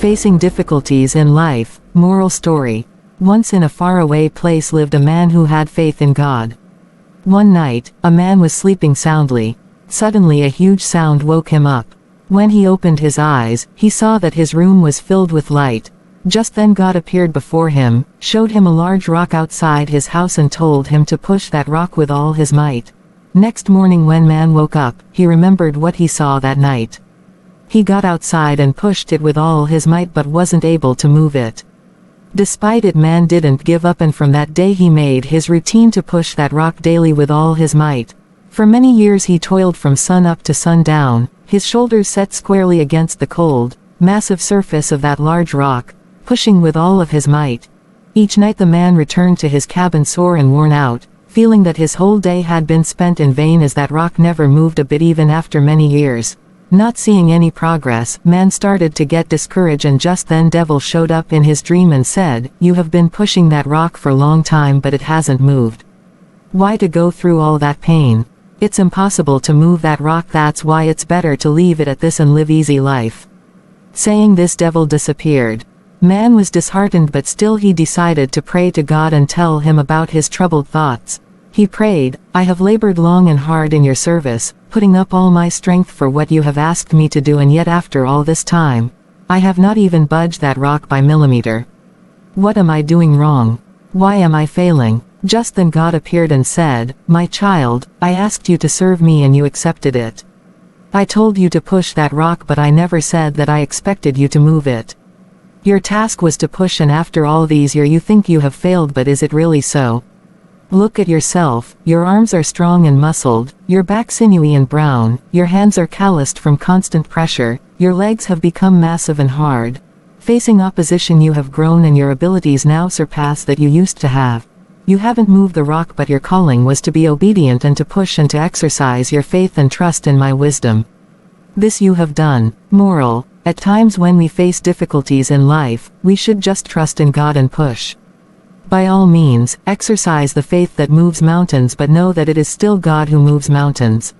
Facing difficulties in life. Moral story. Once in a faraway place lived a man who had faith in God. One night, a man was sleeping soundly. Suddenly a huge sound woke him up. When he opened his eyes, he saw that his room was filled with light. Just then God appeared before him, showed him a large rock outside his house and told him to push that rock with all his might. Next morning when man woke up, he remembered what he saw that night. He got outside and pushed it with all his might but wasn't able to move it. Despite it, man didn't give up, and from that day he made his routine to push that rock daily with all his might. For many years he toiled from sun up to sundown, his shoulders set squarely against the cold, massive surface of that large rock, pushing with all of his might. Each night the man returned to his cabin sore and worn out, feeling that his whole day had been spent in vain as that rock never moved a bit even after many years. Not seeing any progress, man started to get discouraged, and just then devil showed up in his dream and said, "You have been pushing that rock for a long time but it hasn't moved. Why to go through all that pain? It's impossible to move that rock, that's why it's better to leave it at this and live easy life." Saying this, devil disappeared. Man was disheartened, but still he decided to pray to God and tell him about his troubled thoughts. He prayed, "I have labored long and hard in your service, putting up all my strength for what you have asked me to do, and yet after all this time, I have not even budged that rock by millimeter. What am I doing wrong? Why am I failing?" Just then God appeared and said, "My child, I asked you to serve me and you accepted it. I told you to push that rock, but I never said that I expected you to move it. Your task was to push, and after all these years you think you have failed, but is it really so? Look at yourself, your arms are strong and muscled, your back sinewy and brown, your hands are calloused from constant pressure, your legs have become massive and hard. Facing opposition you have grown, and your abilities now surpass that you used to have. You haven't moved the rock, but your calling was to be obedient and to push and to exercise your faith and trust in my wisdom. This you have done." Moral. At times when we face difficulties in life, we should just trust in God and push. By all means, exercise the faith that moves mountains, but know that it is still God who moves mountains.